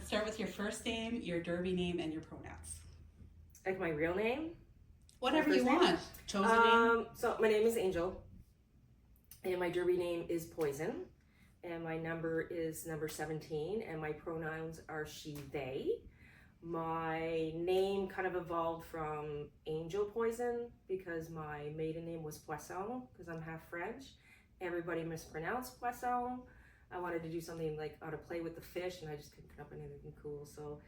We'll start with your first name, your derby name, and your pronouns. Like my real name? Whatever you want. Chosen name? So my name is Angel, and my derby name is Poison, and my number is number 17, and my pronouns are she, they. My name kind of evolved from Angel Poison because my maiden name was Poisson because I'm half French. Everybody mispronounced Poisson. I wanted to do something like how to play with the fish, and I just couldn't come up with anything cool. So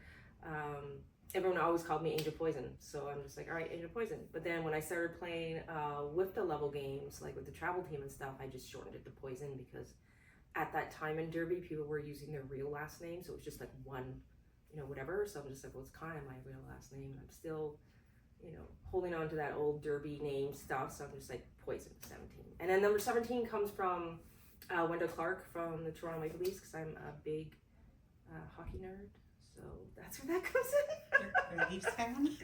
everyone always called me Angel Poison. So I'm just like, all right, Angel Poison. But then when I started playing with the level games, like with the travel team and stuff, I just shortened it to Poison because at that time in Derby, people were using their real last name. So it was just like one, whatever. So I'm just like, well, it's kind of my real last name. And I'm still, holding on to that old Derby name stuff. So I'm just like Poison 17. And then number 17 comes from Wendell Clark from the Toronto Maple Leafs because I'm a big hockey nerd. So that's where that comes in. You're a Leafs fan?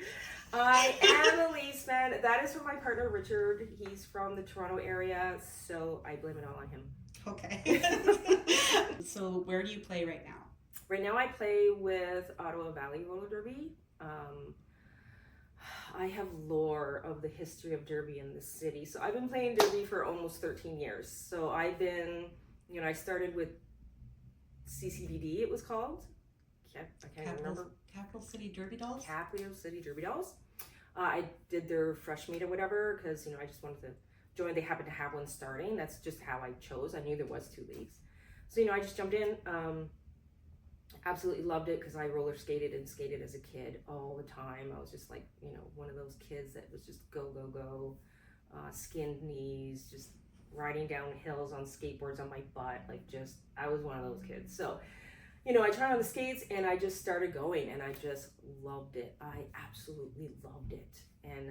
I am a Leafs fan. That is from my partner Richard. He's from the Toronto area, so I blame it all on him. Okay. So where do you play right now? Right now I play with Ottawa Valley Roller Derby. I have lore of the history of Derby in the city. So I've been playing Derby for almost 13 years. So I've been, I started with CCDD, it was called. I can't remember. Capital City Derby Dolls? Capital City Derby Dolls. I did their fresh meet or whatever because, I just wanted to join. They happened to have one starting. That's just how I chose. I knew there was 2 leagues. So, I just jumped in. Absolutely loved it because I roller skated and skated as a kid all the time. I was just like, one of those kids that was just go, go, go, skinned knees, just riding down hills on skateboards on my butt. I was one of those kids. So, I tried on the skates and I just started going and I just loved it. I absolutely loved it. And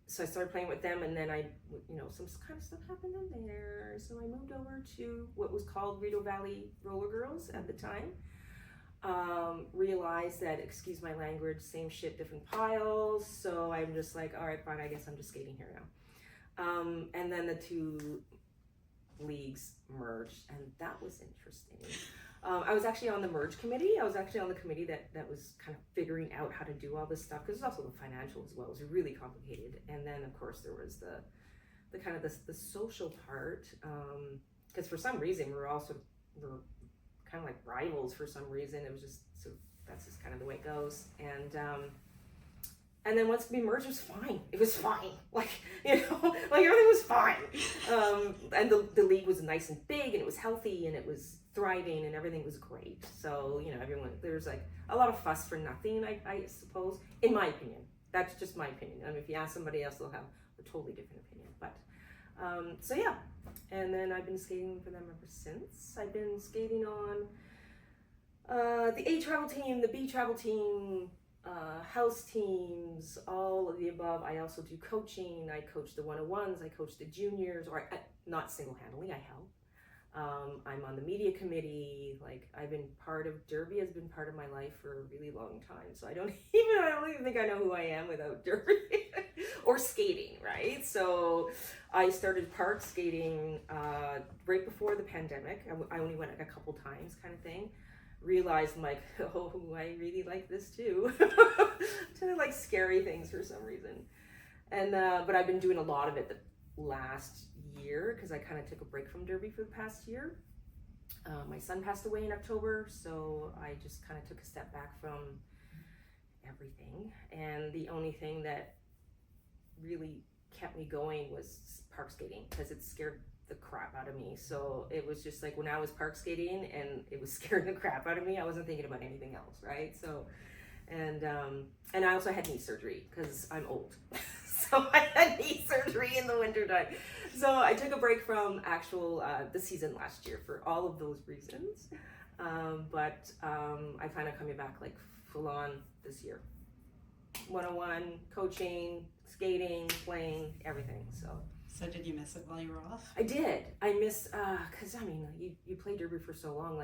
so I started playing with them and then some kind of stuff happened in there. So I moved over to what was called Rideau Valley Roller Girls at the time. Realized that, excuse my language, same shit, different piles. So I'm just like, all right, fine, I guess I'm just skating here now. And then the 2 leagues merged, and that was interesting. I was actually on the merge committee. I was actually on the committee that was kind of figuring out how to do all this stuff because there's also the financial as well. It was really complicated. And then of course there was the kind of the social part because for some reason we're kind of like rivals for some reason. It was just that's just kind of the way it goes. And then once we merged, it was fine. It was fine. Everything was fine. And the league was nice and big, and it was healthy, and it was thriving, and everything was great. So, there's like a lot of fuss for nothing, I suppose, in my opinion. That's just my opinion. I mean, if you ask somebody else, they'll have a totally different opinion. But, so yeah. And then I've been skating for them ever since. I've been skating on the A travel team, the B travel team, house teams, all of the above. I also do coaching. I coach the 101s, I coach the juniors, or not single-handedly, I help. I'm on the media committee. I've been part of Derby, has been part of my life for a really long time. So I don't even think I know who I am without Derby or skating, right? So I started park skating right before the pandemic. I only went a couple times kind of thing. Realized I'm like, oh, I really like this too. Kind of like scary things for some reason. And but I've been doing a lot of it the last year because I kind of took a break from Derby for the past year. My son passed away in October, so I just kind of took a step back from everything. And the only thing that really kept me going was park skating because it scared the crap out of me. So it was just like when I was park skating and it was scaring the crap out of me, I wasn't thinking about anything else, right? So and I also had knee surgery because I'm old. So I had knee surgery in the wintertime. So I took a break from actual the season last year for all of those reasons. But I plan on coming back full on this year. 101, coaching, skating, playing, everything. So did you miss it while you were off? I did. I missed, because you play Derby for so long,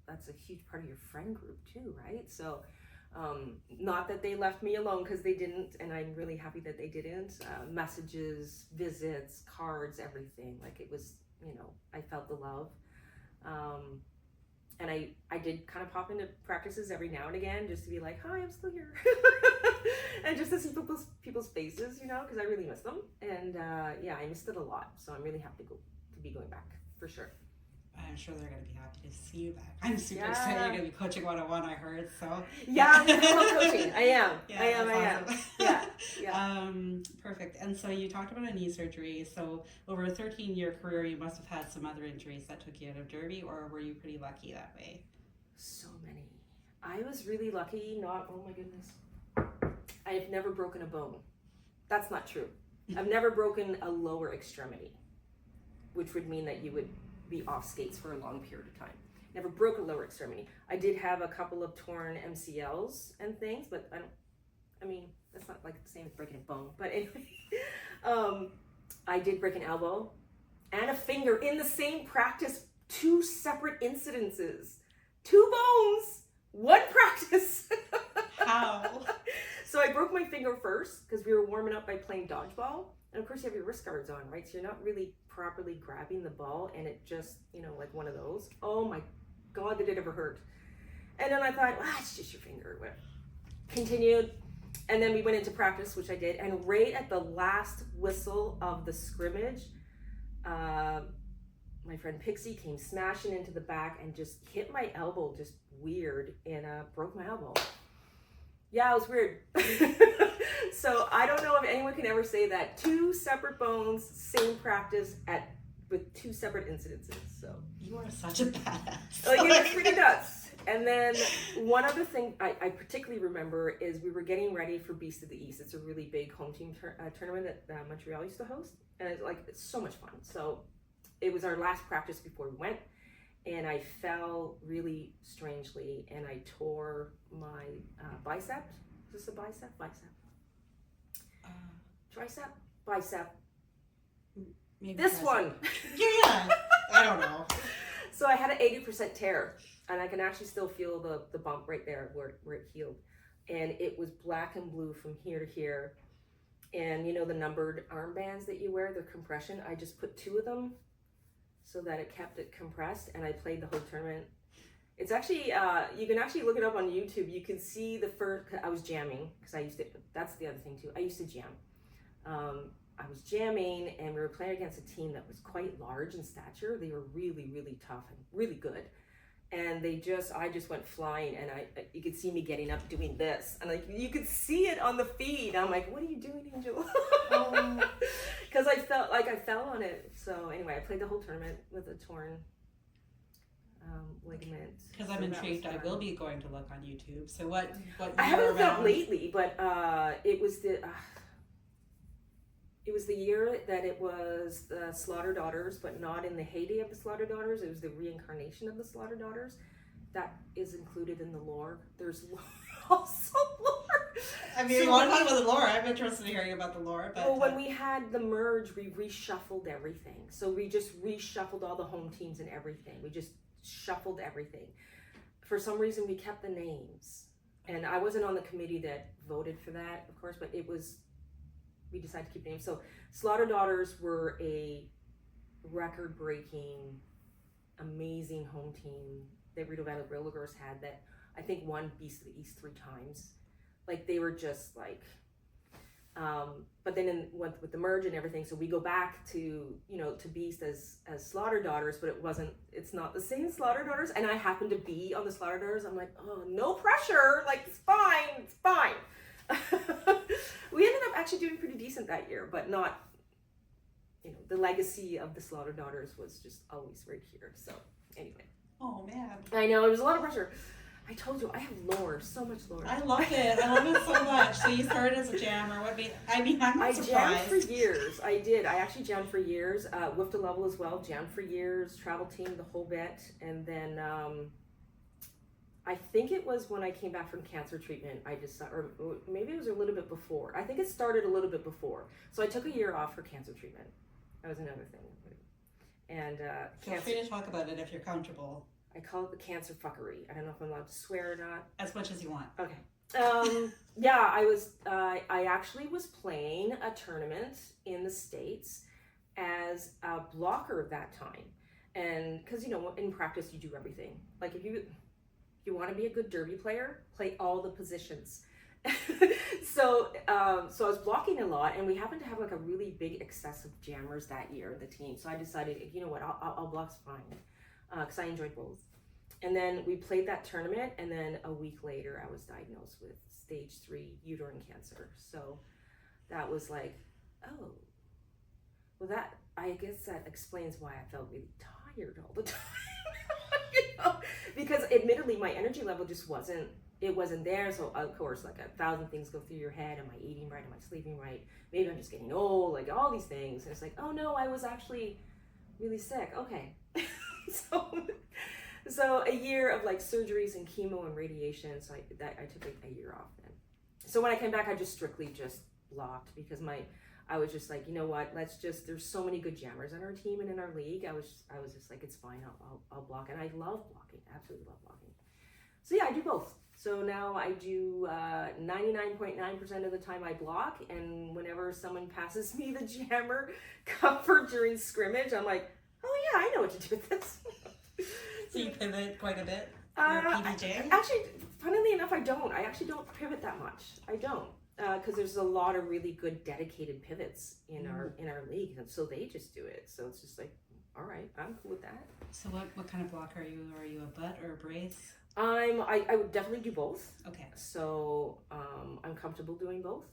that's a huge part of your friend group too, right? So not that they left me alone, because they didn't, and I'm really happy that they didn't. Messages, visits, cards, everything. It was, I felt the love. And I did kind of pop into practices every now and again just to be like, hi, I'm still here. And just to see people's faces, you know, because I really miss them. And yeah, I missed it a lot. So I'm really happy to be going back for sure. I'm sure they're going to be happy to see you back. I'm super excited. You're going to be coaching 101, I heard. So yeah, I'm coaching. I am. Yeah, I am. Awesome. Yeah. Perfect. And so you talked about a knee surgery. So over a 13-year career, you must have had some other injuries that took you out of Derby, or were you pretty lucky that way? So many. I was really lucky. Oh my goodness. I have never broken a bone. That's not true. I've never broken a lower extremity, which would mean that you would be off skates for a long period of time. Never broke a lower extremity. I did have a couple of torn MCLs and things, but that's not like the same as breaking a bone. But anyway, I did break an elbow and a finger in the same practice, 2 separate incidences. 2 bones, 1 practice. How? So I broke my finger first because we were warming up by playing dodgeball. And of course you have your wrist guards on, right? So you're not really properly grabbing the ball, and it just, like one of those. Oh my God, did it ever hurt. And then I thought, it's just your finger. Continued. And then we went into practice, which I did. And right at the last whistle of the scrimmage, my friend Pixie came smashing into the back and just hit my elbow just weird and broke my elbow. Yeah, it was weird. So I don't know if anyone can ever say that. 2 separate bones, same practice with 2 separate incidences. So you are such a badass. Like, it's pretty nuts. And then one other thing I particularly remember is we were getting ready for Beast of the East. It's a really big home team tournament that Montreal used to host, and it's so much fun. So it was our last practice before we went, and I fell really strangely, and I tore my bicep. Is this a bicep? Bicep. Tricep? Bicep. Maybe this one. Yeah. I don't know. So I had an 80% tear, and I can actually still feel the bump right there where it healed. And it was black and blue from here to here. And the numbered armbands that you wear, the compression, I just put 2 of them so that it kept it compressed, and I played the whole tournament. It's actually, you can actually look it up on YouTube. You can see I was jamming, because that's the other thing too. I used to jam. I was jamming, and we were playing against a team that was quite large in stature. They were really, really tough and really good. And I just went flying, and you could see me getting up doing this. And you could see it on the feed. I'm like, what are you doing, Angel? Because I felt like I fell on it. So anyway, I played the whole tournament with a torn ligament. Because I'm intrigued, I will be going to look on YouTube. So what I haven't looked up lately, but it was the year that it was the Slaughter Daughters, but not in the heyday of the Slaughter Daughters. It was the reincarnation of the Slaughter Daughters. That is included in the lore. There's also lore. I mean, you want to talk about the lore? I'm interested in hearing about the lore. But well, when we had the merge, we reshuffled everything. So we just reshuffled all the home teams and everything. We just shuffled everything. For some reason, we kept the names. And I wasn't on the committee that voted for that, of course, but we decided to keep names. So Slaughter Daughters were a record-breaking, amazing home team that Rideau Valley Roller Girls had that I think won Beast of the East 3 times. Like, they were just like, but then with the merge and everything, so we go back to, to Beast as Slaughter Daughters, but it's not the same Slaughter Daughters. And I happened to be on the Slaughter Daughters. I'm like, oh, no pressure. Like, it's fine. We ended up actually doing pretty decent that year, but not, the legacy of the Slaughter Daughters was just always right here. So anyway. Oh man. I know, it was a lot of pressure. I told you, I have lore, so much lore. I love it. I love it so much. So you started as a jammer. I'm not surprised. I jammed for years. I did. I actually jammed for years. Whipped a level as well. Jammed for years. Travel team, the whole bit. And then I think it was when I came back from cancer treatment, or maybe it was a little bit before. I think it started a little bit before. So I took a year off for cancer treatment. That was another thing. And feel free to talk about it if you're comfortable. I call it the cancer fuckery. I don't know if I'm allowed to swear or not. As much as you want. Okay. Yeah, I actually was playing a tournament in the States as a blocker that time. And because, in practice, you do everything. Like if you want to be a good derby player, play all the positions. So I was blocking a lot, and we happened to have like a really big excess of jammers that year in the team. So I decided, you know what, I'll block fine, because I enjoyed both. And then we played that tournament, and then a week later, I was diagnosed with stage 3 uterine cancer. So that was like, oh, well, I guess that explains why I felt really tired all the time. Because admittedly, my energy level just wasn't there. So of course, like 1,000 things go through your head. Am I eating right? Am I sleeping right? Maybe I'm just getting old, like all these things. And it's like, oh no, I was actually really sick. Okay. So a year of like surgeries and chemo and radiation. So I took like a year off then. So when I came back, I just strictly just blocked, because I was just like, you know what, there's so many good jammers on our team and in our league. I was just like, it's fine, I'll block. And I love blocking, absolutely love blocking. So yeah, I do both. So now I do 99.9% of the time I block, and whenever someone passes me the jammer cover during scrimmage, I'm like, oh yeah, I know what to do with this. So you pivot quite a bit? You're a PBJ? Actually, funnily enough, I don't. I actually don't pivot that much. I don't. Because there's a lot of really good dedicated pivots in our league, and so they just do it. So it's just like, all right, I'm cool with that. So what kind of blocker are you? Are you a butt or a brace? I would definitely do both. Okay. So I'm comfortable doing both.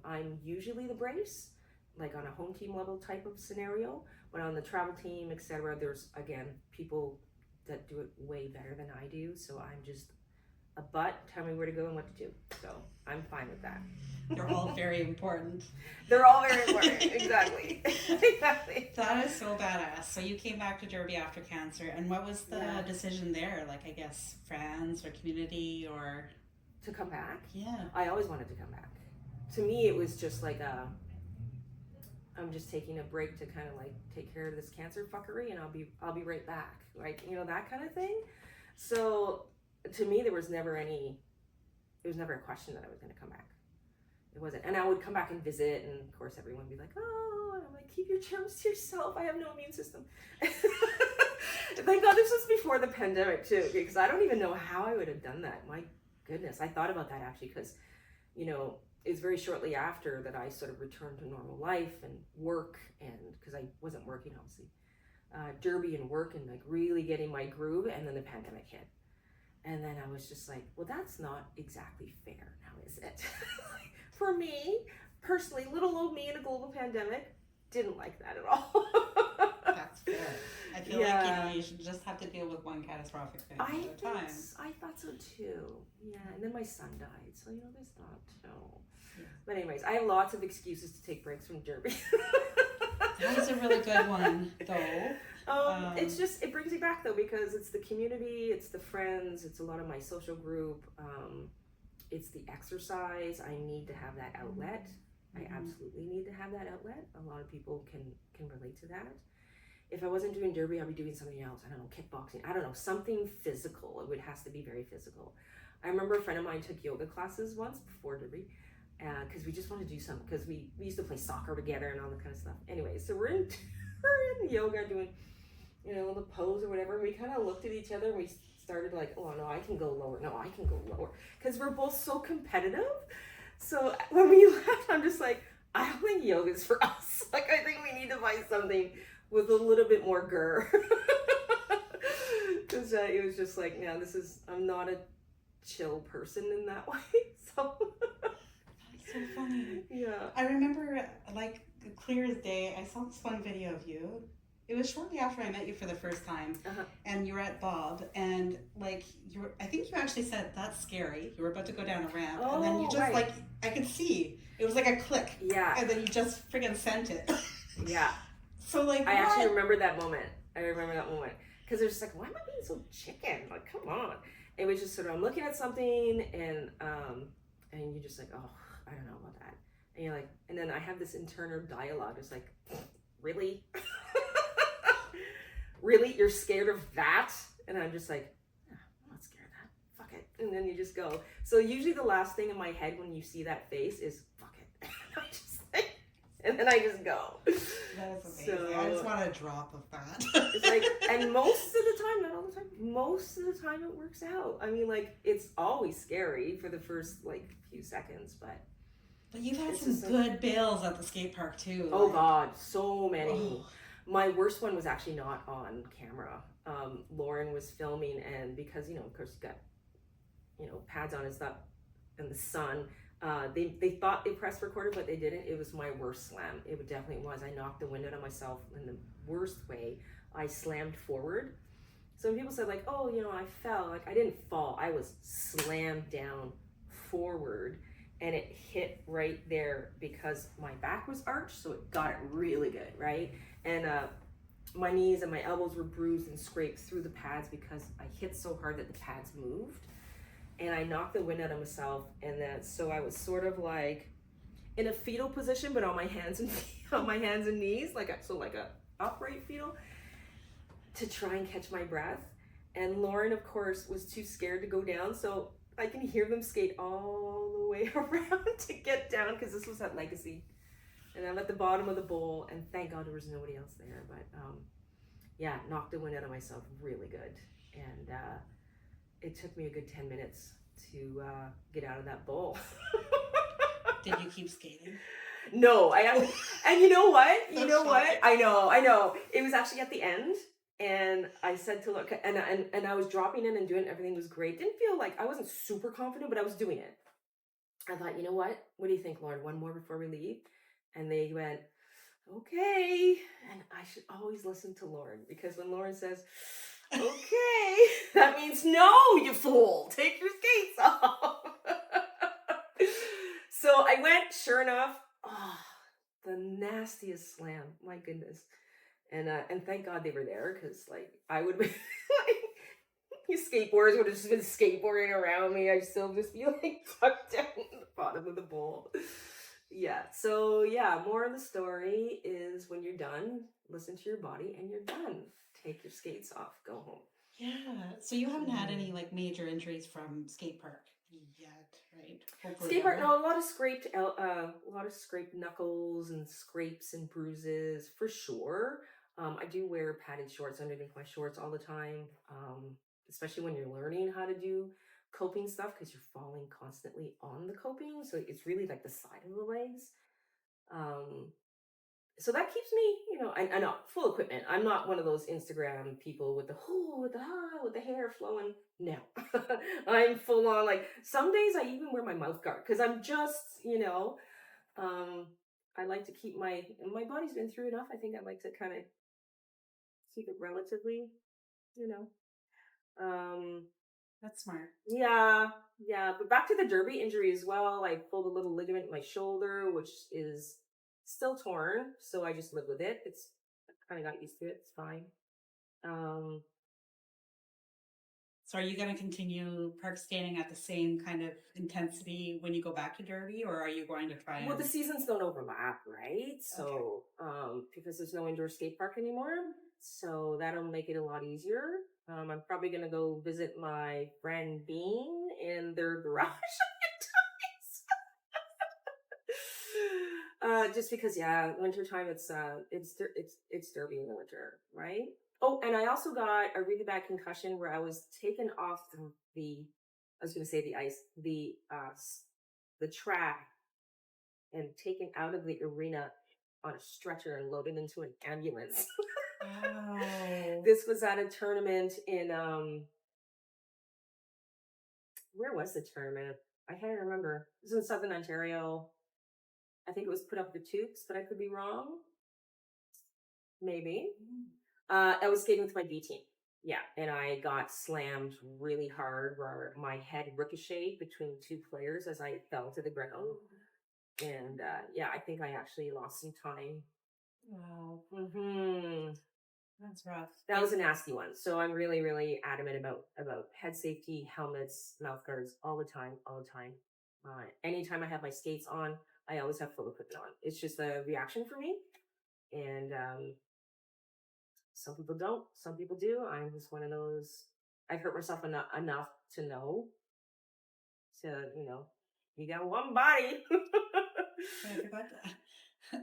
I'm usually the brace, like on a home team level type of scenario. But on the travel team, etc., there's again people that do it way better than I do. So I'm just a butt, tell me where to go and what to do. So I'm fine with that. They're all very important. They're all very important. Exactly. Exactly. That is so badass. So you came back to Derby after cancer, and what was the decision there? Like, I guess friends or community or to come back? Yeah. I always wanted to come back. To me, it was just like I'm just taking a break to kind of like take care of this cancer fuckery, and I'll be right back. Like, that kind of thing. So to me, there was never a question that I was going to come back. It wasn't. And I would come back and visit, and of course everyone would be like, oh, and I'm like, keep your germs to yourself. I have no immune system. Thank God this was before the pandemic too, because I don't even know how I would have done that. My goodness. I thought about that actually, because, it's very shortly after that I sort of returned to normal life and work, and because I wasn't working, obviously, derby and work and like really getting my groove, and then the pandemic hit. And then I was just like, well, that's not exactly fair now, is it? For me, personally, little old me in a global pandemic, didn't like that at all. That's fair. I feel like, you should just have to deal with one catastrophic thing at a time. I thought so too. Yeah, and then my son died, so, there's not, Yeah. But anyways, I have lots of excuses to take breaks from derby. That was a really good one, though. It's just, it brings me back though, because it's the community, it's the friends, it's a lot of my social group, it's the exercise. I need to have that outlet. I absolutely need to have that outlet. A lot of people can relate to that. If I wasn't doing derby, I'd be doing something else. I don't know, kickboxing. I don't know, something physical. It has to be very physical. I remember a friend of mine took yoga classes once before derby, because we just wanted to do something, because we used to play soccer together and all that kind of stuff. Anyway, so we're in yoga doing, the pose or whatever. And we kind of looked at each other and we started like, oh no, I can go lower. No, I can go lower. Because we're both so competitive. So when we left, I'm just like, I don't think yoga's for us. Like, I think we need to find something with a little bit more grr. Because it was just like, no, I'm not a chill person in that way. So that's so funny. Yeah. I remember, like, clear as day, I saw this one video of you. It was shortly after I met you for the first time, and you were at Bob, and like I think you actually said, "That's scary." You were about to go down a ramp, and then you just like, I could see it was like a click, and then you just friggin' sent it. Yeah. So like, I actually remember that moment. Because they're just like, why am I being so chicken? Like, come on. It was just sort of, I'm looking at something, and you're just like, oh, I don't know about that, and you're like, and then I have this internal dialogue. It's like, really. Really? You're scared of that? And I'm just like, I'm not scared of that. Fuck it. And then you just go. So usually the last thing in my head when you see that face is, fuck it. I'm just like, And then I just go. That is amazing. So, I just want a drop of that. it's like, and most of the time, not all the time, most of the time it works out. I mean, like, it's always scary for the first, like, few seconds, but But you've had it's some just like, good bails at the skate park too. oh like, God, so many. oh, My worst one was actually not on camera. Lauren was filming, and because, of course, you got, pads on and stuff, and the sun. They thought they pressed recorder, but they didn't. It was my worst slam. It definitely was. I knocked the wind out of myself in the worst way. I slammed forward. So when people said like, "Oh, I fell," like I didn't fall. I was slammed down forward, and it hit right there because my back was arched, so it got it really good, right? And my knees and my elbows were bruised and scraped through the pads because I hit so hard that the pads moved. And I knocked the wind out of myself, and then so I was sort of like in a fetal position, but on my hands and knees, like a upright fetal, to try and catch my breath. And Lauren, of course, was too scared to go down, so I can hear them skate all the way around to get down because this was at Legacy, and I'm at the bottom of the bowl, and thank God there was nobody else there. But yeah, knocked the wind out of myself really good, and it took me a good 10 minutes to get out of that bowl. did you keep skating? No, and you know what? You know what? I know. It was actually at the end, and I said to look, and I was dropping in and doing it, everything was great. Didn't feel like I wasn't super confident, but I was doing it. I thought, you know what? What do you think, Lauren? One more before we leave? And they went, okay. And I should always listen to Lauren because when Lauren says, okay, that means no, you fool. Take your skates off. So I went, sure enough. Oh, the nastiest slam. My goodness. And thank God they were there because like I would be like you skateboarders would have just been skateboarding around me. I'd still just be like tucked down in the bottom of the bowl. Yeah. So yeah, more of the story is when you're done, listen to your body and you're done. Take your skates off, go home. Yeah. So you haven't had any like major injuries from skate park yet, right? Hopefully Skate park, never. no, a lot of scraped knuckles and scrapes and bruises for sure. I do wear padded shorts underneath my shorts all the time, especially when you're learning how to do coping stuff because you're falling constantly on the coping, so it's really like the side of the legs. Um, so that keeps me, I know full equipment. I'm not one of those Instagram people with the hair flowing. No, I'm full on. Like some days I even wear my mouth guard because I'm just, um, I like to keep my body's been through enough. I think I like to kind of keep it relatively, you know. Um, That's smart. yeah, yeah. But back to the derby injury as well. I pulled a little ligament in my shoulder, which is still torn. So I just live with it. I kind of got used to it. It's fine. Um, So are you going to continue park skating at the same kind of intensity when you go back to derby, or are you going to try and? well, the seasons don't overlap, right? So, because there's no indoor skate park anymore, so that'll make it a lot easier. I'm probably gonna go visit my friend Bean in their garage. Just because, yeah, wintertime it's derby in the winter, right? Oh, and I also got a really bad concussion where I was taken off the I was going to say the ice, the track, and taken out of the arena on a stretcher and loaded into an ambulance. Wow. This was at a tournament in where was the tournament? I can't remember. It was in Southern Ontario. I think it was put up the Tubes, but I could be wrong. Maybe. I was skating with my B team. Yeah, and I got slammed really hard where my head ricocheted between two players as I fell to the ground. And yeah, I think I actually lost some time. Wow. Mm-hmm. That's rough. That was a nasty one. So I'm really, really adamant about head safety, helmets, mouth guards all the time, all the time. Anytime I have my skates on, I always have full equipment on. It's just a reaction for me. And some people don't. Some people do. I'm just one of those. I've hurt myself enough to know. To you got one body. I forgot that.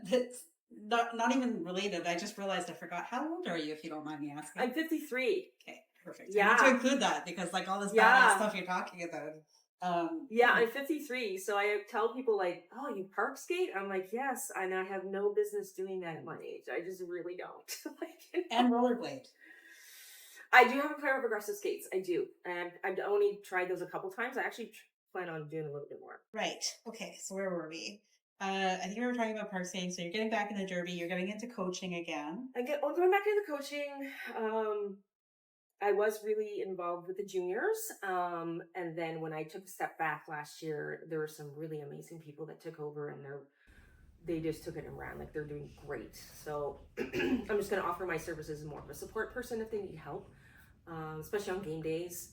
That's not even related. I just realized I forgot. How old are you, if you don't mind me asking? I'm 53. Okay, perfect. Yeah. I need to include that because like all this badass stuff you're talking about. Yeah, I'm 53. So I tell people like, oh, you park skate? I'm like, yes. And I have no business doing that at my age. I just really don't. And rollerblade. I do have a pair of progressive skates. I do. And I've only tried those a couple times. I actually plan on doing a little bit more. Right. Okay. So where were we? I think we were talking about park skating. So you're getting back in the derby. You're getting into coaching again. I'm going back into coaching. I was really involved with the juniors. And then when I took a step back last year, there were some really amazing people that took over, and they just took it and ran. Like, they're doing great. So I'm just going to offer my services as more of a support person if they need help, especially on game days.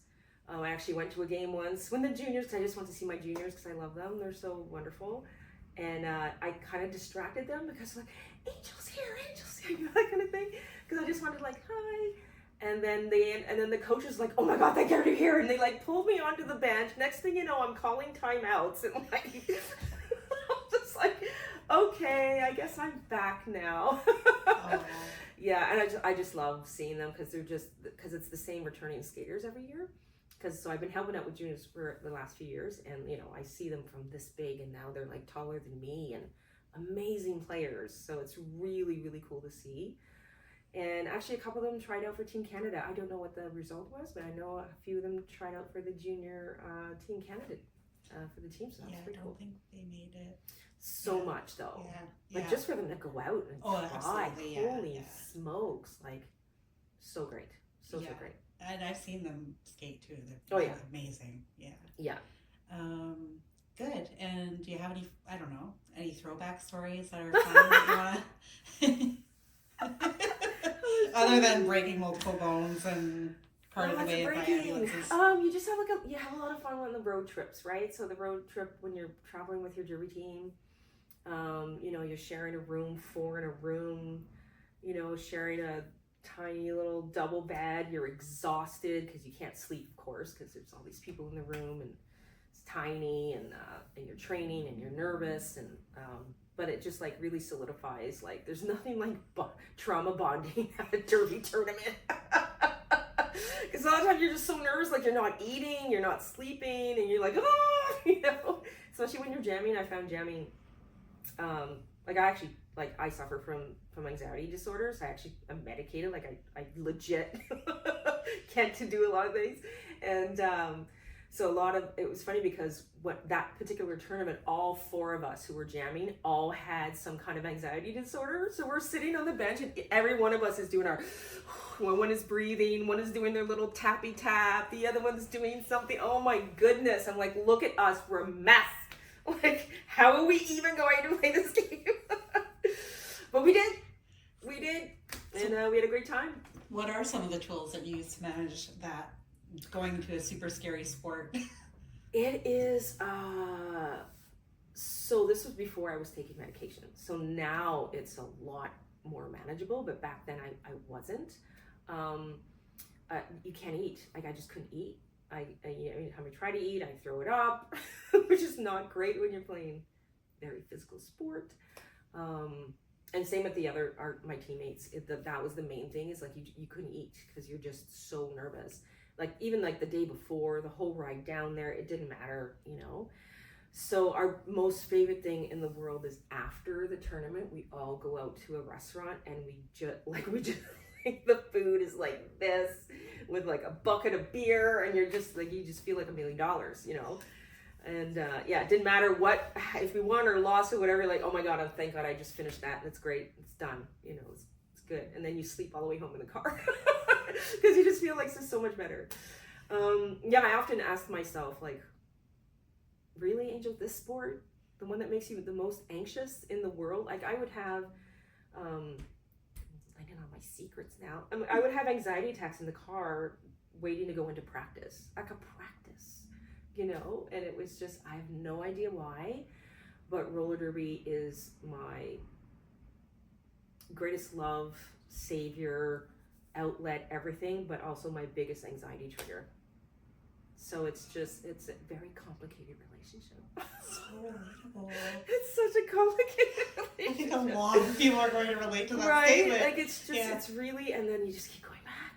I actually went to a game once when the juniors, because I just want to see my juniors because I love them. They're so wonderful. And I kind of distracted them because like, Angel's here, you know, that kind of thing. Because I just wanted like, hi. And then the coach was like, oh my God, thank God you're here. And they like pulled me onto the bench. Next thing you know, I'm calling timeouts. And like, I'm just like, okay, I guess I'm back now. Oh. Yeah, and I just love seeing them because it's the same returning skaters every year. So I've been helping out with juniors for the last few years, and you know, I see them from this big, and now they're like taller than me and amazing players. So it's really, really cool to see. And actually, a couple of them tried out for Team Canada. I don't know what the result was, but I know a few of them tried out for the junior Team Canada for the team. So that's pretty cool. I don't think they made it. So much though. Yeah. Like just for them to go out and try. Holy smokes! Like so great. So great. And I've seen them skate too. They're amazing. Yeah. Yeah. Good. And do you have any? I don't know. Any throwback stories that are fun that you want to? Other than breaking multiple bones and part of the way by ambulances. You just have you have a lot of fun on the road trips, right? So the road trip when you're traveling with your derby team, you know, you're sharing a room, 4 in a room, you know, sharing a tiny little double bed. You're exhausted because you can't sleep, of course, because there's all these people in the room and it's tiny, and you're training and you're nervous, and but it just like really solidifies, like there's nothing like trauma bonding at a derby tournament. Because a lot of times you're just so nervous, like you're not eating, you're not sleeping, and you're like, oh, you know, especially when you're jamming. I found jamming, I suffer from anxiety disorders. I'm medicated, like I legit can't do a lot of things. And so it was funny because that particular tournament, all 4 of us who were jamming all had some kind of anxiety disorder. So we're sitting on the bench and every one of us is doing one is breathing, one is doing their little tappy tap, the other one's doing something. Oh my goodness. I'm like, look at us, we're a mess. Like, how are we even going to play this game? But we did. And we had a great time. What are some of the tools that you use to manage that? Going into a super scary sport. It is so this was before I was taking medication, so now it's a lot more manageable, but back then I wasn't. You can't eat. Like, I just couldn't eat. Every time I try to eat, I throw it up, which is not great when you're playing very physical sport. And same with my teammates. That was the main thing, is like you couldn't eat because you're just so nervous. Like, even like the day before, the whole ride down there, it didn't matter, you know. So our most favorite thing in the world is after the tournament, we all go out to a restaurant and we just the food is like this with like a bucket of beer, and you're just like, you just feel like $1 million, you know. And it didn't matter if we won or lost or whatever, like, oh my God, thank God I just finished that. It's great. It's done. You know, it's good. And then you sleep all the way home in the car because you just feel like it's so much better. I often ask myself, like, really, Angel, this sport, the one that makes you the most anxious in the world? Like, I would have, I don't know my secrets now. I would have anxiety attacks in the car waiting to go into practice. Like a practice, you know? And it was just, I have no idea why, but roller derby is my greatest love, savior, outlet, everything, but also my biggest anxiety trigger. So it's a very complicated relationship. So relatable. It's such a complicated I relationship. think a lot of people are going to relate to that right? statement. Like it's just, it's really, and then you just keep going back.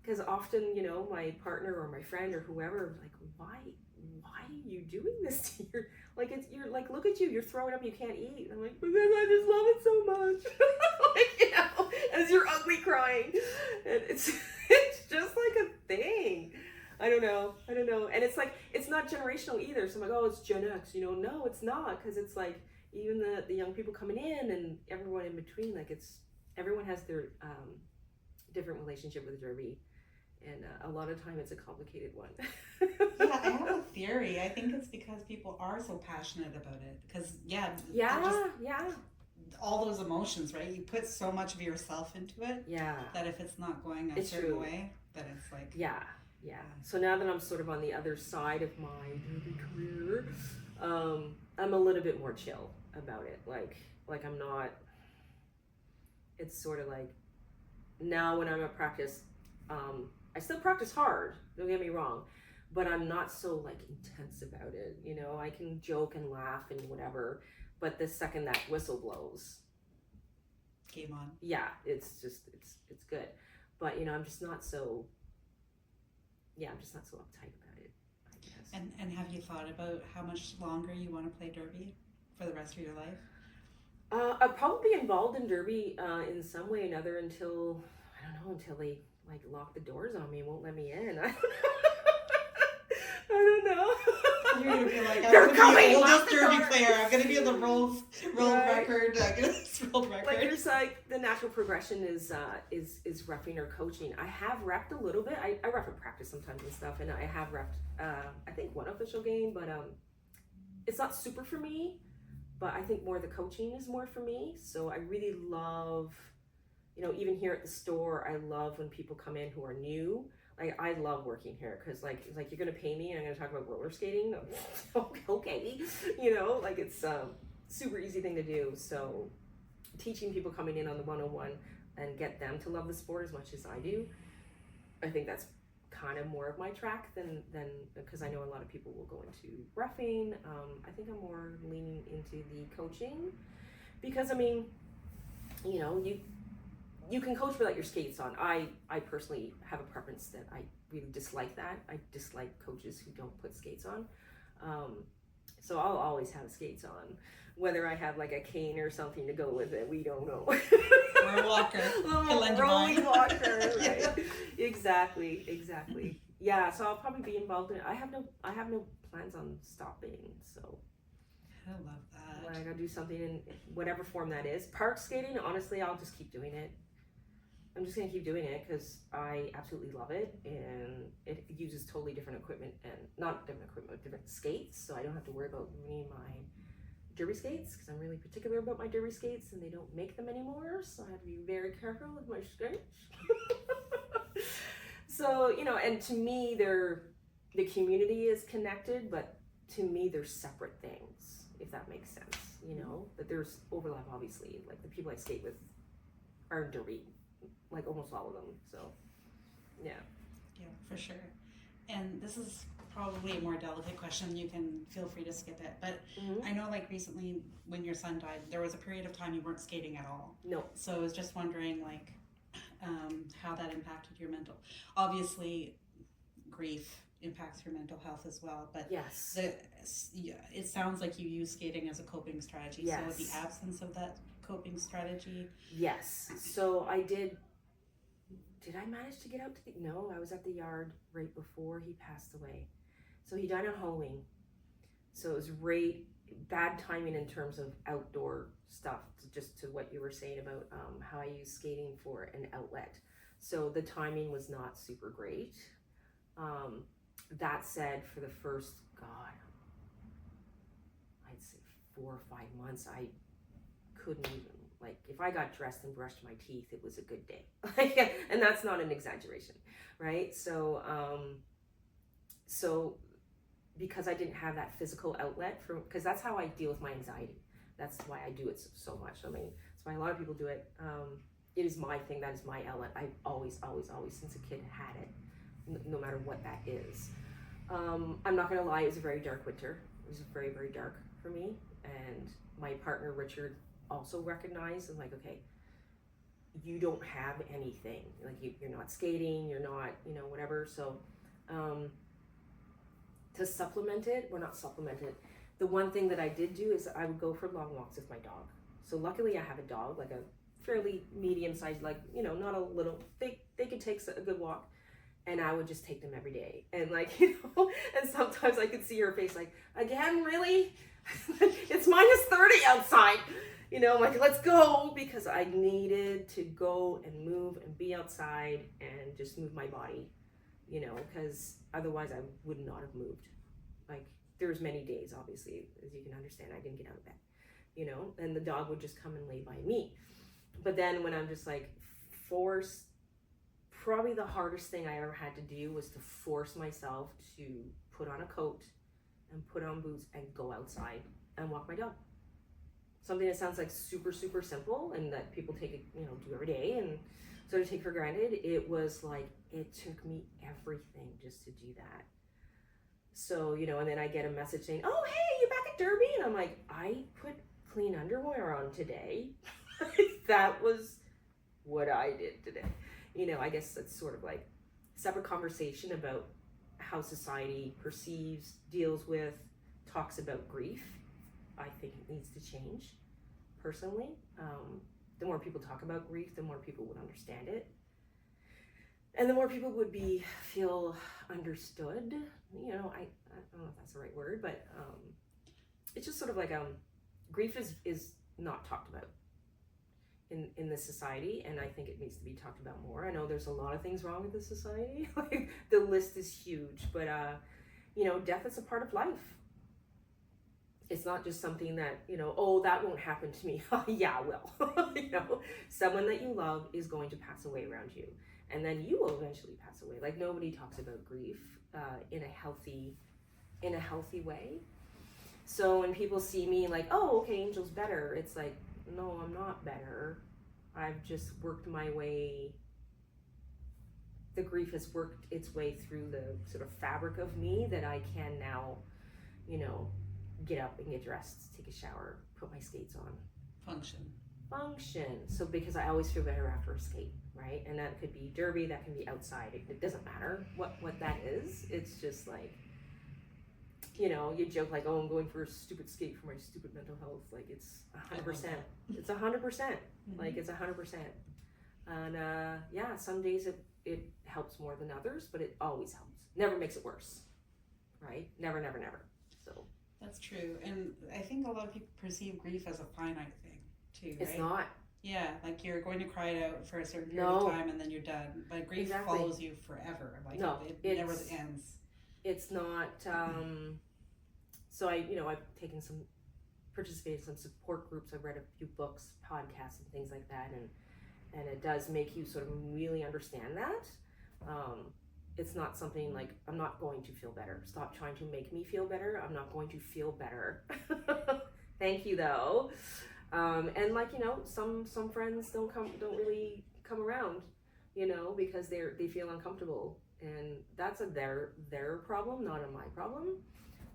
Because often, you know, my partner or my friend or whoever, like, why are you doing this to your, like, you're like, look at you, you're throwing up, you can't eat. And I'm like, because I just love it so much. Like, you know, as you're ugly crying. And it's just like a thing. I don't know. And it's like, it's not generational either. So I'm like, oh, it's Gen X, you know. No, it's not. Because it's like, even the young people coming in and everyone in between, like everyone has their different relationship with Derby. And a lot of time it's a complicated one. Yeah, I have a theory. I think it's because people are so passionate about it. Because, yeah. All those emotions, right? You put so much of yourself into it. Yeah. That if it's not going a certain way, then it's like. Yeah. So now that I'm sort of on the other side of my Derby career, I'm a little bit more chill about it. Like I'm not. It's sort of like now when I'm at practice. I still practice hard, don't get me wrong, but I'm not so like intense about it. You know, I can joke and laugh and whatever, but the second that whistle blows, game on. Yeah, it's good. But you know, I'm just not so uptight about it, I guess. And have you thought about how much longer you want to play Derby for the rest of your life? I'll probably be involved in Derby in some way or another until they like lock the doors on me and won't let me in. I don't know. You're gonna be like, They're coming. The oldest Derby player. I'm gonna be on the world record. World record. Like there's like the natural progression is reffing or coaching. I have repped a little bit. I ref in practice sometimes and stuff, and I have repped I think one official game, but it's not super for me. But I think more the coaching is more for me. So I really love. You know, even here at the store, I love when people come in who are new. Like, I love working here because, like, you're going to pay me and I'm going to talk about roller skating. Okay. You know, like, it's a super easy thing to do. So, teaching people coming in on the 101 and get them to love the sport as much as I do, I think that's kind of more of my track than because I know a lot of people will go into reffing. I think I'm more leaning into the coaching because, I mean, you know, you can coach without your skates on. I personally have a preference that I really dislike that. I dislike coaches who don't put skates on. So I'll always have skates on. Whether I have like a cane or something to go with it, we don't know. Or a walker. A rolling walker, right? Exactly. Yeah, so I'll probably be involved in it. I have no plans on stopping, so. I love that. Like I'll do something in whatever form that is. Park skating, honestly, I'll just keep doing it. I'm just going to keep doing it because I absolutely love it, and it uses totally different equipment, and not different equipment, different skates, so I don't have to worry about ruining my Derby skates because I'm really particular about my Derby skates, and they don't make them anymore, so I have to be very careful with my skates. So, you know, and to me, the community is connected, but to me, they're separate things, if that makes sense, you know, but there's overlap, obviously, like the people I skate with are Derby. Like almost all of them, so yeah, for sure. And this is probably a more delicate question. You can feel free to skip it, but I know like recently when your son died, there was a period of time you weren't skating at all. No. So I was just wondering like how that impacted your mental. Obviously, grief impacts your mental health as well, but yes, it sounds like you use skating as a coping strategy. Yes. So the absence of that coping strategy. Yes. So I did I manage to get out to no, I was at the yard right before he passed away. So he died on Halloween. So it was bad timing in terms of outdoor stuff, just to what you were saying about how I use skating for an outlet. So the timing was not super great. That said, for the first, I'd say 4 or 5 months, I couldn't even, like, if I got dressed and brushed my teeth, it was a good day. And that's not an exaggeration, right? So because I didn't have that physical outlet because that's how I deal with my anxiety. That's why I do it so much. I mean, that's why a lot of people do it. It is my thing. That is my outlet. I've always, since a kid, had it, no matter what that is. I'm not gonna lie, it was a very dark winter. It was very, very dark for me. And my partner, Richard, also recognized, and like, okay, you don't have anything. Like, you're not skating, you're not, whatever. So, to supplement it, or not supplement it, the one thing that I did do is I would go for long walks with my dog. So luckily I have a dog, like a fairly medium-sized, like, not a little, they could take a good walk. And I would just take them every day. And like, and sometimes I could see her face like, again, really? It's -30 outside. Like, let's go, because I needed to go and move and be outside and just move my body, because otherwise I would not have moved. Like, there's many days, obviously, as you can understand, I didn't get out of bed, and the dog would just come and lay by me. But then when I'm just like forced, probably the hardest thing I ever had to do was to force myself to put on a coat and put on boots and go outside and walk my dog. Something that sounds like super, super simple and that people take it, do every day and sort of take for granted. It was like, it took me everything just to do that. So, and then I get a message saying, oh, hey, you back at Derby? And I'm like, I put clean underwear on today. That was what I did today. I guess that's sort of like a separate conversation about how society perceives, deals with, talks about grief. I think it needs to change, personally. The more people talk about grief, the more people would understand it. And the more people would feel understood. I don't know if that's the right word, but it's just sort of like grief is not talked about in this society, and I think it needs to be talked about more. I know there's a lot of things wrong with this society. Like, the list is huge, but death is a part of life. It's not just something that, oh, that won't happen to me. Yeah, it will. Someone that you love is going to pass away around you, and then you will eventually pass away. Like, nobody talks about grief in a healthy way. So when people see me like, oh, okay, Angel's better, it's like, no, I'm not better. I've just worked my way. The grief has worked its way through the sort of fabric of me that I can now, get up and get dressed, take a shower, put my skates on. Function. So because I always feel better after a skate, right? And that could be derby, that can be outside. It doesn't matter what that is. It's just like, you joke like, oh, I'm going for a stupid skate for my stupid mental health. Like, it's 100%. It's 100%. Mm-hmm. Like, it's 100%. And yeah, some days it helps more than others, but it always helps. Never makes it worse, right? Never. So that's true. And I think a lot of people perceive grief as a finite thing too, right? It's not. Yeah, like you're going to cry it out for a certain period of time and then you're done. But grief follows you forever. Like, it never ends. It's not. So I've participated in some support groups. I've read a few books, podcasts, and things like that, and it does make you sort of really understand that. It's not something like, I'm not going to feel better. Stop trying to make me feel better. I'm not going to feel better. Thank you, though. And like, some friends don't really come around, because they feel uncomfortable, and that's their problem, not my problem.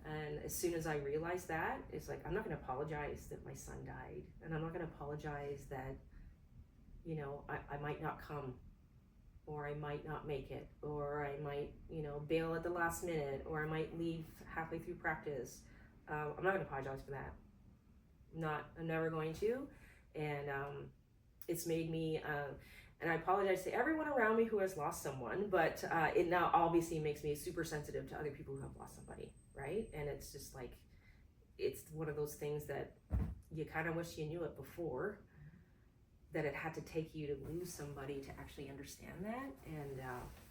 And as soon as I realized that, it's like, I'm not going to apologize that my son died, and I'm not going to apologize that, I might not come, or I might not make it, or I might, bail at the last minute, or I might leave halfway through practice. I'm not going to apologize for that. I'm never going to. And it's made me, and I apologize to everyone around me who has lost someone, but it now obviously makes me super sensitive to other people who have lost somebody, right? And it's just like, it's one of those things that you kind of wish you knew it before, that it had to take you to lose somebody to actually understand that. And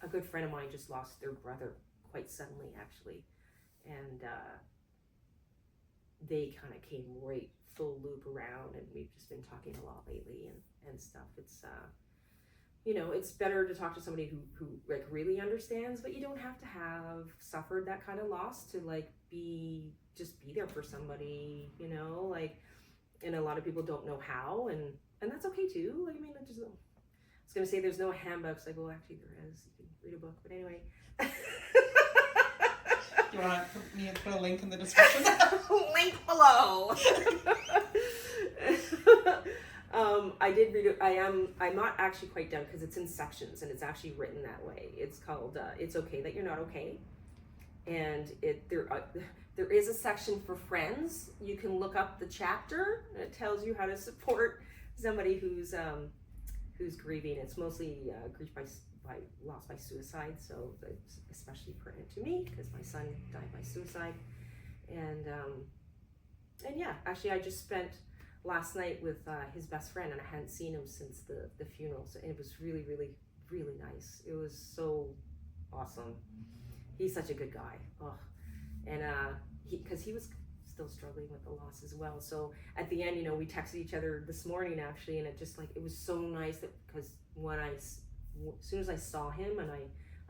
a good friend of mine just lost their brother quite suddenly, actually. And they kind of came right full loop around, and we've just been talking a lot lately and stuff. It's it's better to talk to somebody who like really understands, but you don't have to have suffered that kind of loss to like be there for somebody, like, and a lot of people don't know how, and that's okay too. Like, I mean, I was gonna say there's no handbooks. Like, well, actually there is. You can read a book, but anyway. You want me to put a link in the description? Link below. I did read it. I'm not actually quite done because it's in sections and it's actually written that way. It's called "It's Okay That You're Not Okay," and there is a section for friends. You can look up the chapter and it tells you how to support somebody who's grieving. It's mostly grief by loss by suicide, so it's especially pertinent to me because my son died by suicide. And yeah, actually I just spent last night with his best friend, and I hadn't seen him since the funeral, so it was really, really, really nice. It was so awesome. He's such a good guy. Oh. And because he was still struggling with the loss as well. So at the end, we texted each other this morning actually, and it just it was so nice that because as soon as I saw him and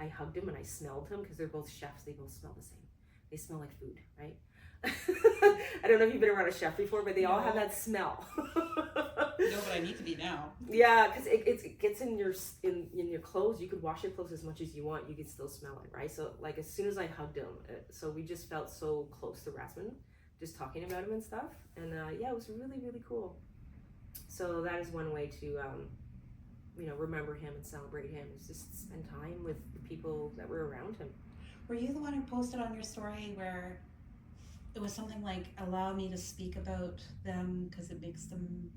I hugged him and I smelled him, because they're both chefs, they both smell the same. They smell like food, right? I don't know if you've been around a chef before, but they all have that smell. No, but I need to be now. Yeah, because it gets in your clothes. You could wash your clothes as much as you want. You could still smell it, right? So as soon as I hugged him, so we just felt so close to Rasmus, just talking about him and stuff. And yeah, it was really, really cool. So that is one way to remember him and celebrate him, is just spend time with the people that were around him. Were you the one who posted on your story where it was something like, allow me to speak about them because it makes them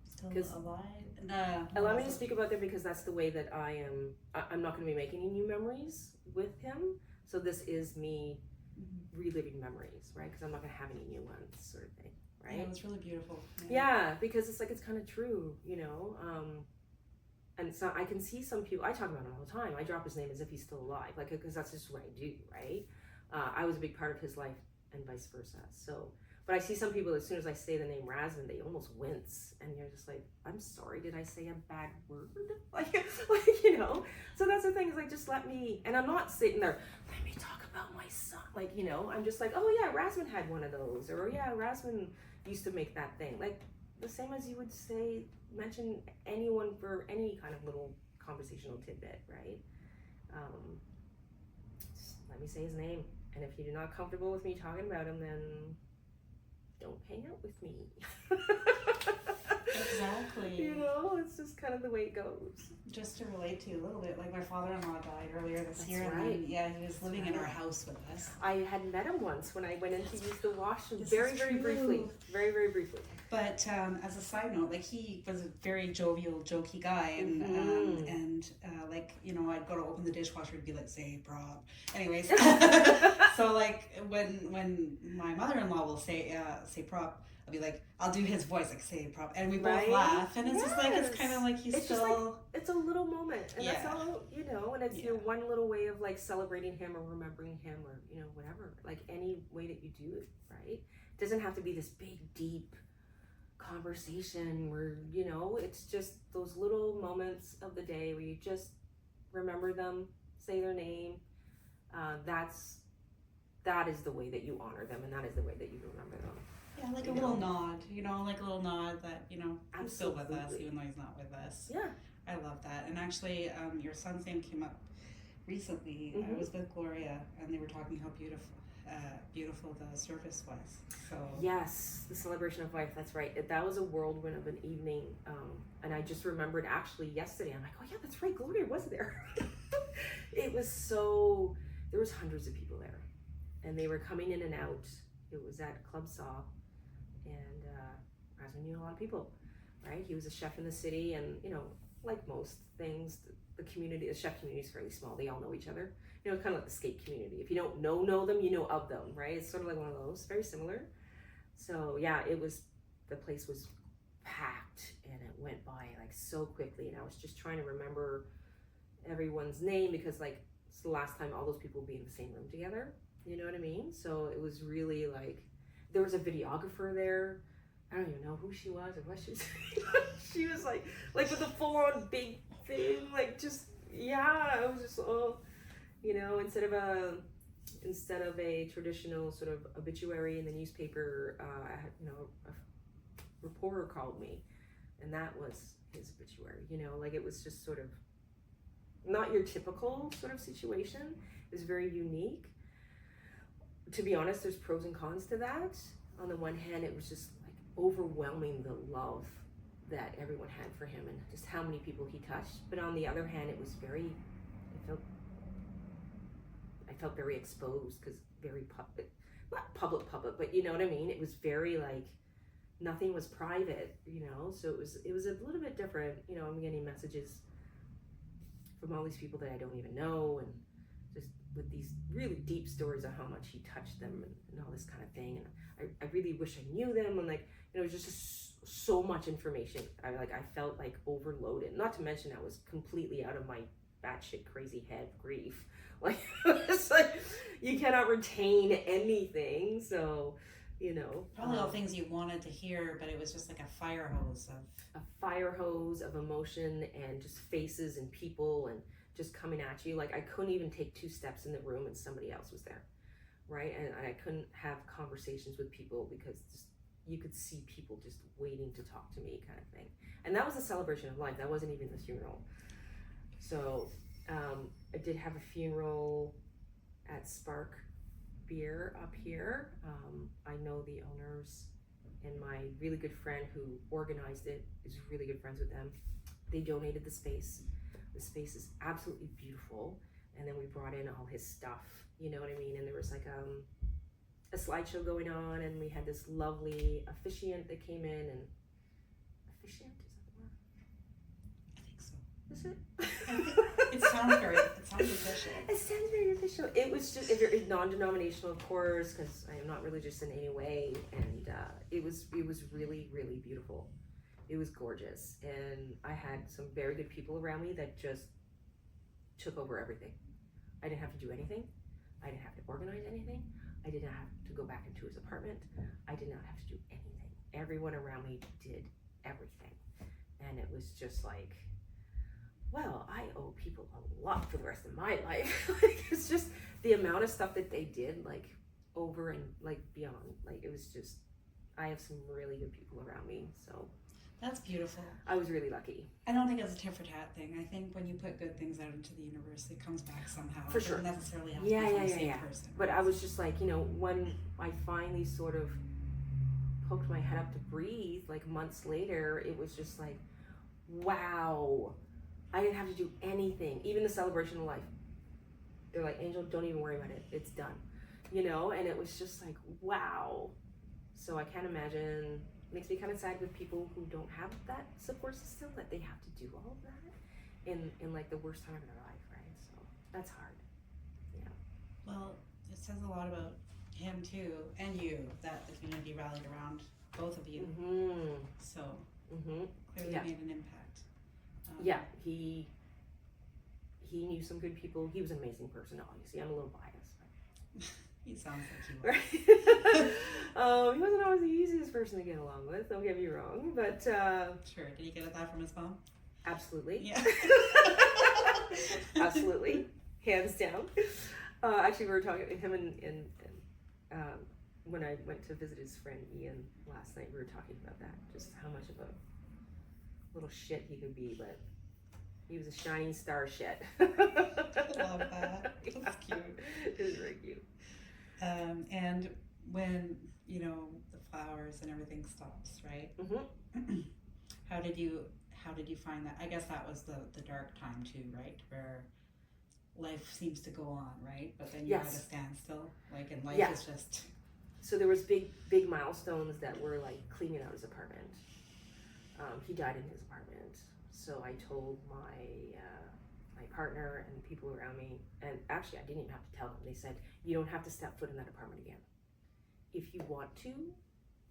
still alive? Allow me to speak about them because that's the way that I'm not going to be making any new memories with him. So this is me reliving memories, right? Because I'm not going to have any new ones, sort of thing, right? Yeah, it was really beautiful. Yeah, because it's it's kind of true, and so I can see some people, I talk about him all the time. I drop his name as if he's still alive, because that's just what I do, right? I was a big part of his life and vice versa. So, but I see some people, as soon as I say the name Rasmus, they almost wince, and you're just like, I'm sorry, did I say a bad word? So that's the thing, is just let me, and I'm not sitting there, let me talk about my son. I'm just like, oh yeah, Rasmus had one of those, or yeah, Rasmus used to make that thing. The same as you would mention anyone for any kind of little conversational tidbit, right? Just let me say his name. And if you're not comfortable with me talking about him, then don't hang out with me. Exactly. It's just kind of the way it goes. Just to relate to you a little bit, my father-in-law died earlier this year. Right. And yeah, he was living in our house with us. I had met him once when I went in to use the washroom, very, very briefly. Very, very briefly. But as a side note, he was a very jovial, jokey guy, and I'd go to open the dishwasher, he'd be like, "Say prop." Anyways, so when my mother-in-law will say prop, I'll be like, I'll do his voice, say prop, and we both laugh, and it's just it's kind of he's it's still. It's a little moment, and Yeah. that's all, and it's your one little way of celebrating him or remembering him, or whatever, any way that you do it, right? It doesn't have to be this big, deep conversation where it's just those little moments of the day where you just remember them, say their name. That is the way that you honor them, and that is the way that you remember them. Yeah, a little nod, a little nod that he's still with us even though he's not with us. Yeah, I love that. And actually, your son's name came up recently. I was with Gloria, and they were talking how beautiful the service was. So yes, the celebration of life. That's right. That was a whirlwind of an evening, and I just remembered actually yesterday. I'm like, oh yeah, that's right. Gloria was there. It was so. There was hundreds of people there, and they were coming in and out. It was at Club Saw, and Rasmus knew a lot of people, right? He was a chef in the city, and like most things, the chef community is fairly small. They all know each other. Kind of like the skate community. If you don't know them, you know of them, right? It's sort of like one of those, very similar. So yeah, the place was packed, and it went by so quickly, and I was just trying to remember everyone's name because it's the last time all those people would be in the same room together. You know what I mean? So it was really there was a videographer there. I don't even know who she was or what she was. She was with a full-on big thing, yeah. It was just instead of a traditional sort of obituary in the newspaper, a reporter called me, and that was his obituary. It was just sort of not your typical sort of situation. It was very unique. to be honest, there's pros and cons to that. On the one hand, it was just like overwhelming, the love that everyone had for him and just how many people he touched. But on the other hand, it was very, I felt very exposed, because very public, not public, but you know what I mean? It was very like, nothing was private, you know? So it was a little bit different. You know, I'm getting messages from all these people that I don't even know, and just with these really deep stories of how much he touched them and all this kind of thing. And I really wish I knew them, and like, you know, just so much information. I felt like overloaded. Not to mention I was completely out of my batshit crazy head grief. Like, it's like you cannot retain anything. So, you know, probably all things you wanted to hear, but it was just like a fire hose of emotion, and just faces and people and just coming at you. Like, I couldn't even take 2 steps in the room and somebody else was there, right? And I couldn't have conversations with people because just, you could see people just waiting to talk to me, kind of thing. And that was a celebration of life. That wasn't even the funeral. So I did have a funeral at Spark Beer up here. I know the owners, and my really good friend who organized it is really good friends with them. They donated the space. The space is absolutely beautiful. And then we brought in all his stuff, you know what I mean? And there was like a slideshow going on, and we had this lovely officiant that came in. And officiant, is that the word? I think so. Is it? It sounds official. It sounds very official. It was just very non-denominational, of course, because I am not religious in any way, and it was really, really beautiful. It was gorgeous, and I had some very good people around me that just took over everything. I didn't have to do anything. I didn't have to organize anything. I did not have to go back into his apartment. I did not have to do anything. Everyone around me did everything, and it was just like, well, I owe people a lot for the rest of my life. Like, it's just the amount of stuff that they did, like, over and like beyond. Like, it was just, I have some really good people around me, so that's beautiful. I was really lucky. I don't think it's a tit for tat thing. I think when you put good things out into the universe, it comes back somehow. For sure. It doesn't necessarily have to be from the same person. But I was just like, you know, when I finally sort of poked my head up to breathe, like months later, it was just like, wow. I didn't have to do anything, even the celebration of life. They're like, Angel, don't even worry about it. It's done. You know, and it was just like, wow. So I can't imagine, it makes me kind of sad with people who don't have that support system, that they have to do all of that in like the worst time of their life, right? So that's hard. Yeah. Well, it says a lot about him too, and you, that the community rallied around both of you. Mm-hmm. So clearly Yeah. made an impact. Yeah, he knew some good people. He was an amazing person, obviously. I'm a little biased. But... He sounds like he was. Right? He wasn't always the easiest person to get along with, don't get me wrong. But sure. Did he get that from his mom? Absolutely. Yeah. Absolutely. Hands down. Actually, we were talking to him and when I went to visit his friend Ian last night, we were talking about that. Just how much of a little shit he could be, but he was a shining star shit. I love that. That's cute. It was very cute. And when, you know, the flowers and everything stops, right? Mm-hmm. How did you find that? I guess that was the dark time too, right? Where life seems to go on, right? But then you're at a standstill, like, and life is just. So there was big milestones that were like cleaning out his apartment. He died in his apartment. So I told my partner and people around me, and actually I didn't even have to tell them. They said, you don't have to step foot in that apartment again. If you want to,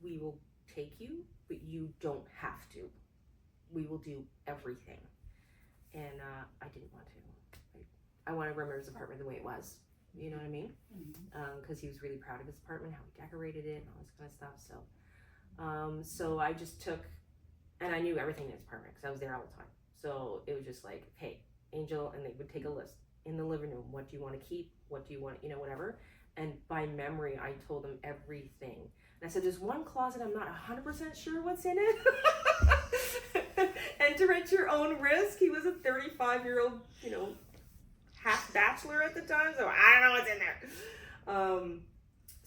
we will take you, but you don't have to. We will do everything. And I didn't want to. I want to remember his apartment the way it was. You know what I mean? Because he was really proud of his apartment, how he decorated it and all this kind of stuff. So I just took, and I knew everything in his apartment because I was there all the time. So it was just like, hey, Angel, and they would take a list in the living room. What do you want to keep? What do you want, whatever. And by memory, I told them everything. And I said, there's one closet I'm not 100% sure what's in it. Enter at your own risk. He was a 35-year-old, half bachelor at the time, so I don't know what's in there.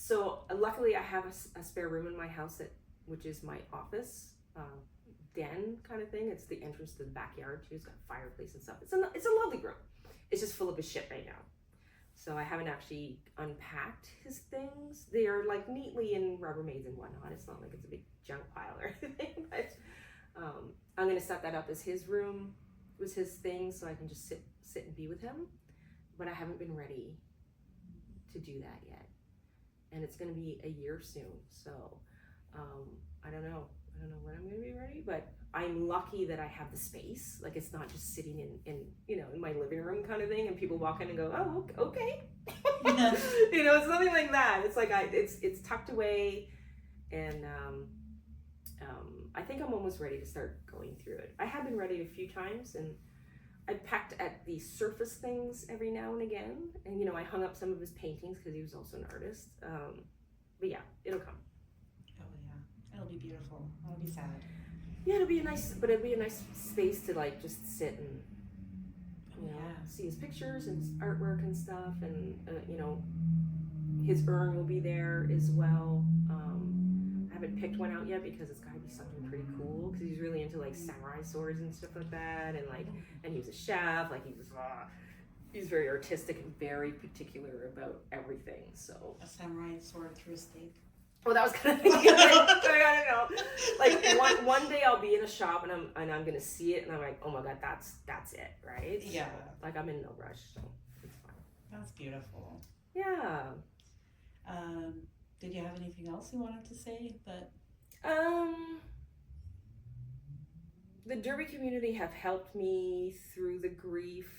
So luckily I have a spare room in my house which is my office den kind of thing. It's the entrance to the backyard too. It's got a fireplace and stuff. It's a lovely room. It's just full of his shit right now. So I haven't actually unpacked his things. They are like neatly in Rubbermaids and whatnot. It's not like it's a big junk pile or anything. But I'm gonna set that up as his room, was his thing, so I can just sit and be with him. But I haven't been ready to do that yet, and it's gonna be a year soon. So I don't know when I'm gonna be ready, but I'm lucky that I have the space. Like, it's not just sitting in my living room kind of thing, and people walk in and go, oh, okay. Yeah. It's nothing like that. It's like it's tucked away, and I think I'm almost ready to start going through it. I have been ready a few times, and I pecked at the surface things every now and again, and I hung up some of his paintings because he was also an artist. But yeah, it'll come. It'll be beautiful. It'll be sad. Yeah, it'll be a nice space to like just sit and see his pictures and his artwork and stuff, and his urn will be there as well. I haven't picked one out yet because it's got to be something pretty cool, because he's really into like samurai swords and stuff like that, and he was a chef. Like, he's very artistic and very particular about everything. So a samurai sword through a steak. Well, that was kind of thinking, I don't know. Like one day I'll be in a shop and I'm gonna see it and I'm like, oh my god, that's it, right? Yeah. So, like, I'm in no rush, so it's fine. That's beautiful. Yeah. Did you have anything else you wanted to say? The Derby community have helped me through the grief,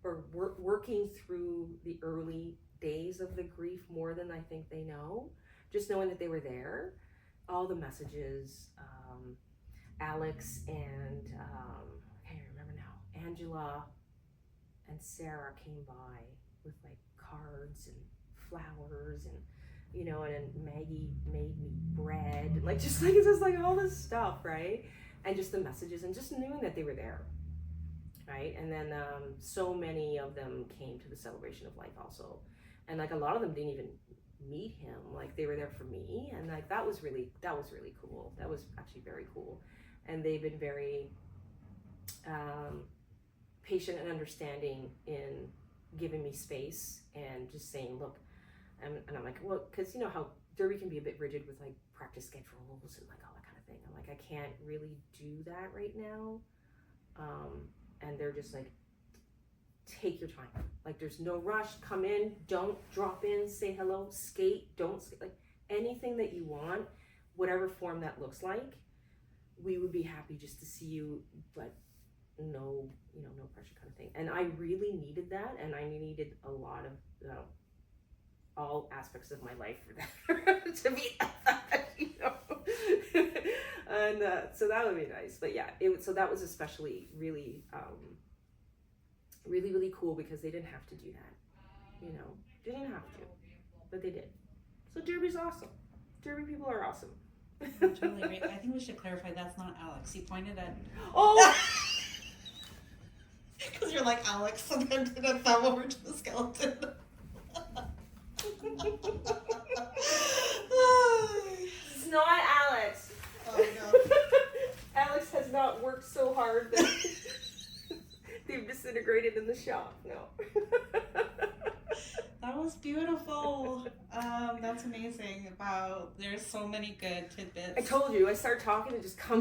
or working through the early days of the grief more than I think they know. Just knowing that they were there, all the messages, Alex and I can't remember now, Angela and Sarah came by with like cards and flowers, and and Maggie made me bread, and just like all this stuff, right? And just the messages, and just knowing that they were there, right? And then so many of them came to the celebration of life also, and like a lot of them didn't even meet him. Like, they were there for me, and like that was really cool. That was actually very cool. And they've been very patient and understanding in giving me space and just saying, look, and I'm like, well, because how Derby can be a bit rigid with like practice schedules and like all that kind of thing. I'm like, I can't really do that right now. And they're just like, take your time. Like, there's no rush. Come in, don't drop in, say hello, skate, don't skate. Like, anything that you want, whatever form that looks like, we would be happy just to see you, but no pressure kind of thing. And I really needed that, and I needed a lot of all aspects of my life for that to be and so that would be nice. But yeah, so that was especially really really cool, because they didn't have to do that, they didn't have to, but they did. So Derby's awesome. Derby people are awesome. Totally great. I think we should clarify that's not Alex. He pointed at. Oh. Because you're like Alex, and then did a thumb over to the skeleton. It's not Alex. Oh no. Alex has not worked so hard that they've disintegrated in the shop. No. That was beautiful. That's amazing. Wow, there's so many good tidbits. I told you, I started talking and it just comes